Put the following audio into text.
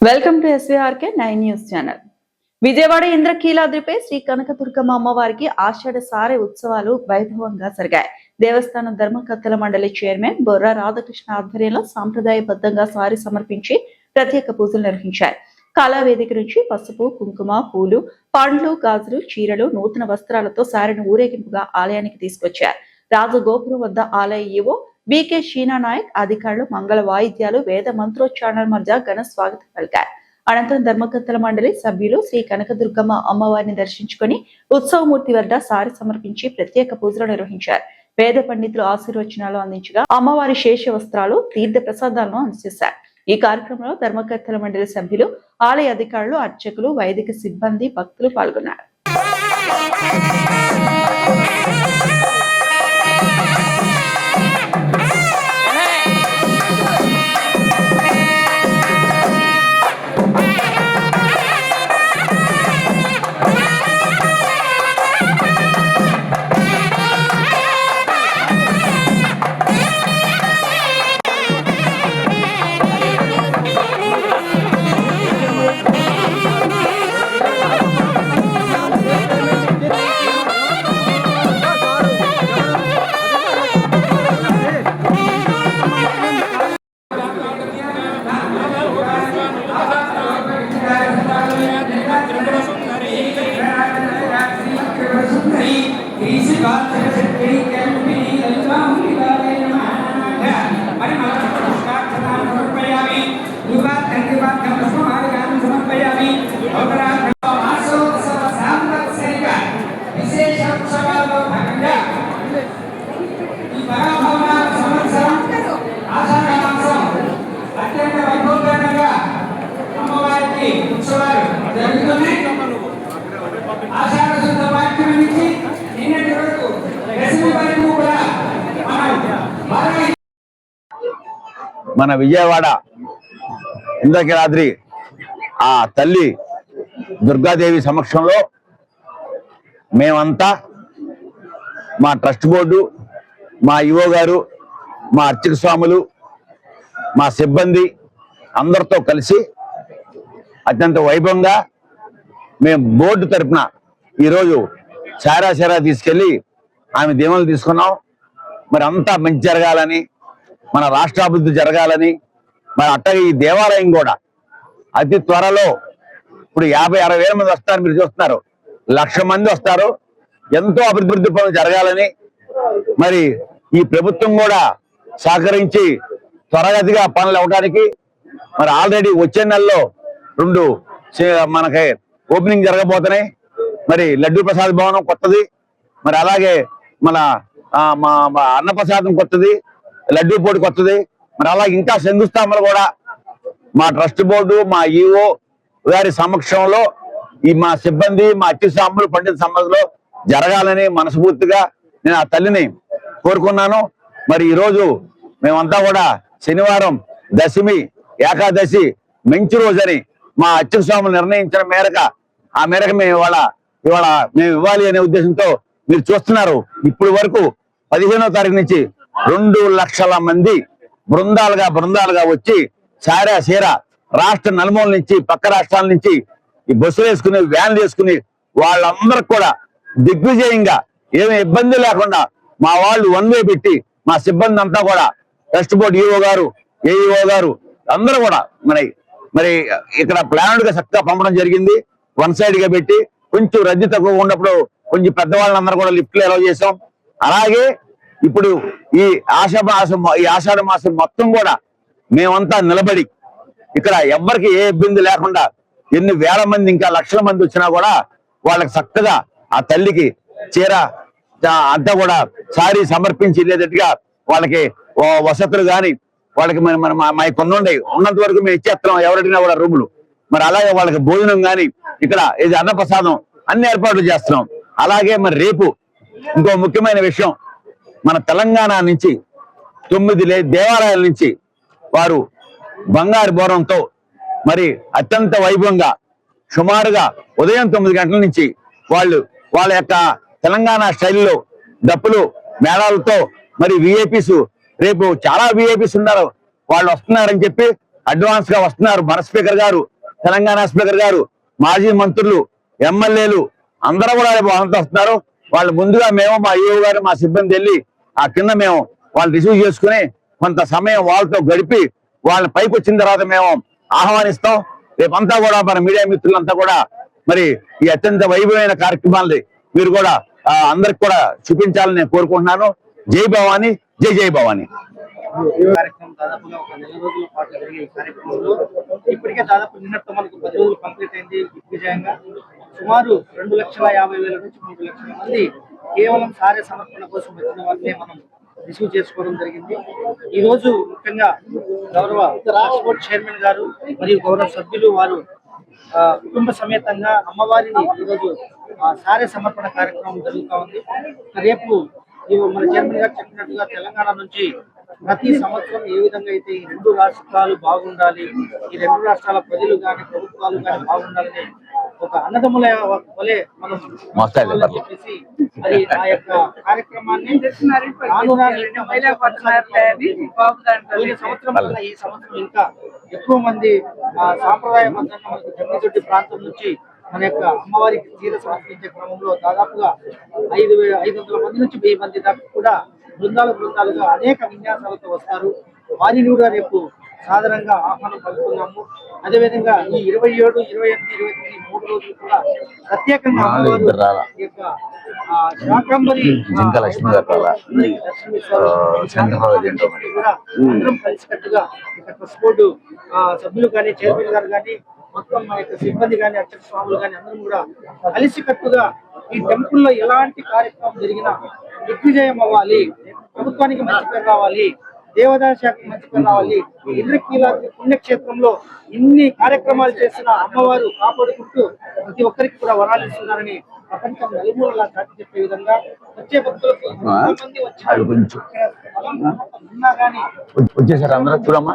Welcome to SVRK 9 news channel. Vijayawada ఇంద్రకీలాద్రిపై శ్రీ కనకదుర్గమ్మ అమ్మవారికి ఆషాఢ సారె ఉత్సవాలు వైభవంగా జరిగాయి. దేవస్థానం ధర్మకర్తల మండలి చైర్మన్ బొర్రా రాధాకృష్ణ ఆధ్వర్యంలో సాంప్రదాయబద్ధంగా సారి సమర్పించి ప్రత్యేక పూజలు నిర్వహించారు. కళావేదిక నుంచి పసుపు, కుంకుమ, పూలు, పండ్లు, గాజులు, చీరలు, నూతన వస్త్రాలతో సారెను ఊరేగింపుగా ఆలయానికి తీసుకొచ్చారు. రాజగోపురం వద్ద ఆలయ ఈవో బీకే షీనా నాయక్ అధికారులు మంగళ వాయిద్యాలు, వేద మంత్రోచ్చారణల మధ్య ఘన స్వాగతం పలికారు. అనంతరం ధర్మకర్తల మండలి సభ్యులు శ్రీ కనకదుర్గమ్మ అమ్మవారిని దర్శించుకుని ఉత్సవమూర్తి వద్ద సారి సమర్పించి ప్రత్యేక పూజలు నిర్వహించారు. వేద పండితులు ఆశీర్వచనాలు అందించగా అమ్మవారి శేష వస్త్రాలు, తీర్థ ప్రసాదాలను అందజేశారు. ఈ కార్యక్రమంలో ధర్మకర్తల మండలి సభ్యులు, ఆలయ అధికారులు, అర్చకులు, వైదిక సిబ్బంది, భక్తులు పాల్గొన్నారు. మన విజయవాడ ఇంద్రకీలాద్రి ఆ తల్లి దుర్గాదేవి సమక్షంలో మేమంతా మా ట్రస్ట్ బోర్డు, మా ఈవో గారు, మా అర్చక స్వాములు, మా సిబ్బంది అందరితో కలిసి అత్యంత వైభవంగా మేము బోర్డు తరఫున ఈరోజు సారా తీసుకెళ్ళి ఆమె దీవెనలు తీసుకున్నాం. మరి అంతా మంచి జరగాలని, మన రాష్ట్రాభివృద్ధి జరగాలని, మరి అట్టగా ఈ దేవాలయం కూడా అతి త్వరలో ఇప్పుడు 50-60 వేల మంది వస్తారు. మీరు చూస్తున్నారు, 1,00,000 మంది వస్తారు. ఎంతో అభివృద్ధి పనులు జరగాలని మరి ఈ ప్రభుత్వం కూడా సహకరించి త్వరగతిగా పనులు అవ్వడానికి మరి ఆల్రెడీ వచ్చే నెలలో 2 మనకి ఓపెనింగ్ జరగబోతున్నాయి. మరి లడ్డూ ప్రసాద్ భవనం కొత్తది, మరి అలాగే మన అన్నప్రసాదం కొత్తది, లడ్డూ పొడి కొత్తది, మరి అలాగే ఇంకా శంకుస్థాపనలు కూడా మా ట్రస్ట్ బోర్డు, మా ఈఓ గారి సమక్షంలో ఈ మా సిబ్బంది, మా అర్చక స్వాములు, పండిత సమాజంలో జరగాలని మనస్ఫూర్తిగా నేను ఆ తల్లిని కోరుకున్నాను. మరి ఈరోజు మేమంతా కూడా శనివారం దశమి, ఏకాదశి మంచి రోజని మా అర్చక స్వాములు నిర్ణయించిన మేరకు ఆ మేరకు మేము ఇవాళ మేము ఇవ్వాలి అనే ఉద్దేశంతో మీరు చూస్తున్నారు. ఇప్పటి వరకు 15వ తారీఖు నుంచి 2 లక్షల మంది బృందాలుగా వచ్చి చీర రాష్ట్ర నలుమూల నుంచి, పక్క రాష్ట్రాల నుంచి ఈ బస్సులు వేసుకుని, వ్యాన్లు వేసుకుని వాళ్ళందరికి కూడా దిగ్విజయంగా ఏమి ఇబ్బంది లేకుండా మా వాళ్ళు వన్ వే పెట్టి, మా సిబ్బంది అంతా కూడా ట్రస్ట్ బోర్డు ఈఓ గారు, ఏఈఓ గారు అందరూ కూడా మరి ఇక్కడ ప్లానెడ్ గా చక్కగా పంపడం జరిగింది. వన్ సైడ్ గా పెట్టి కొంచెం రద్దీ తక్కువ ఉన్నప్పుడు కొంచెం పెద్దవాళ్ళందరూ కూడా లిఫ్ట్లు అలౌ చేసాం. అలాగే ఇప్పుడు ఈ ఆషాఢ మాసం మొత్తం కూడా మేమంతా నిలబడి ఇక్కడ ఎవ్వరికి ఏ ఇబ్బంది లేకుండా ఎన్ని వేల మంది, ఇంకా లక్షల మంది వచ్చినా కూడా వాళ్ళకి చక్కగా ఆ తల్లికి చీర అంతా కూడా సారీ సమర్పించి వెళ్ళేటట్టుగా వాళ్ళకి వసతులు కానీ వాళ్ళకి మాకు ఉన్నంత వరకు మేము ఇచ్చేస్తున్నాం. ఎవరైనా కూడా రూములు, మరి అలాగే వాళ్ళకి భోజనం కానీ ఇక్కడ ఇది అన్నప్రసాదం అన్ని ఏర్పాట్లు చేస్తున్నాం. అలాగే మరి రేపు ఇంకో ముఖ్యమైన విషయం, మన తెలంగాణ నుంచి 9 దేవాలయాల నుంచి వారు బంగారు బోరంతో మరి అత్యంత వైభవంగా సుమారుగా ఉదయం 9 గంటల నుంచి వాళ్ళ యొక్క తెలంగాణ స్టైల్లో డప్పులు మేళాలతో మరి విఐపీస్, రేపు చాలా విఐపీస్ ఉన్నారు, వాళ్ళు వస్తున్నారని చెప్పి అడ్వాన్స్ గా వస్తున్నారు. మన స్పీకర్ గారు, తెలంగాణ స్పీకర్ గారు, మాజీ మంత్రులు, ఎమ్మెల్యేలు అందరూ కూడా రేపు అంతా వస్తున్నారు. వాళ్ళు ముందుగా మేము మా ఈఓ గారు మా సిబ్బంది వెళ్ళి ఆ కింద మేము వాళ్ళు రిసీవ్ చేసుకుని కొంత సమయం వాళ్ళతో గడిపి వాళ్ళని పైకి వచ్చిన తర్వాత మేము ఆహ్వానిస్తాం. రేపంతా కూడా మన మీడియా మిత్రులంతా కూడా మరి ఈ అత్యంత వైభవమైన కార్యక్రమాలని మీరు కూడా అందరికి కూడా చూపించాలని నేను కోరుకుంటున్నాను. జై భవానీ, జై జై భవానీ. కార్యక్రమం దాదాపుగా ఒక 4 రోజుల పాటు జరిగే ఈ కార్యక్రమంలో ఇప్పటికే దాదాపు నిన్నటితో మనకు 10 రోజులు కంప్లీట్ అయింది. దిగ్విజయంగా సుమారు 2,50,000 నుంచి 3 లక్షల మంది కేవలం సారే సమర్పణ కోసం వచ్చిన వారిని మనం రిసీవ్ చేసుకోవడం జరిగింది. ఈ రోజు ముఖ్యంగా గౌరవ ట్రాన్స్పోర్ట్ చైర్మన్ గారు మరియు గౌరవ సభ్యులు వారు కుటుంబ సమేతంగా అమ్మవారిని ఈరోజు సారే సమర్పణ కార్యక్రమం జరుగుతూ ఉంది. రేపు మన చైర్మన్ గారు చెప్పినట్టుగా తెలంగాణ నుంచి ప్రతి సంవత్సరం ఏ విధంగా అయితే ఈ 2 రాష్ట్రాలు బాగుండాలి, ఈ 2 రాష్ట్రాల ప్రజలు కానీ ప్రభుత్వాలు కానీ బాగుండాలని ఒక అన్నదమ్ముల వలె మనం చెప్పేసి అది ఆ యొక్క కార్యక్రమాన్ని ఈ సంవత్సరం ఇంకా ఎక్కువ మంది సాంప్రదాయబద్ధంగా మనకు జమ్మిదొడ్డి ప్రాంతం నుంచి మన యొక్క అమ్మవారికి చీర సమర్పించే క్రమంలో దాదాపుగా 500 మంది నుంచి 1000 మంది దాకా కూడా బృందాలుగా అనేక విన్యాసాలతో వస్తారు. వారిని కూడా రేపు సాధారణంగా ఆహ్వానం పలుకుతున్నాము. అదేవిధంగా ఈ 27, 28, 29 3 రోజులు కూడా ప్రత్యేకంగా శాకంబరి కూడా అందరం కలిసికట్టుగా ట్రస్ట్ బోర్డు సభ్యులు కానీ చైర్మన్ గారు కానీ మొత్తం మా యొక్క సిబ్బంది కానీ అర్చక స్వాములు కానీ అందరం కూడా కలిసికట్టుగా ఈ టెంపుల్లో ఎలాంటి కార్యక్రమం జరిగినా దిగ్విజయం అవ్వాలి, ప్రభుత్వానికి మంచి పేరు రావాలి, దేవాదాయ శాఖకి మంచి పేరు రావాలి. ఇంద్రకీలాద్రి పుణ్యక్షేత్రంలో ఇన్ని కార్యక్రమాలు చేసిన అమ్మవారు కాపాడుకుంటూ ప్రతి ఒక్కరికి కూడా వరాలు ఇస్తున్నారని ప్రపంచం నలుమూలలా చాటి చెప్పే విధంగా వచ్చే భక్తులకు వచ్చేసారు అందరూ చూడమ్మా.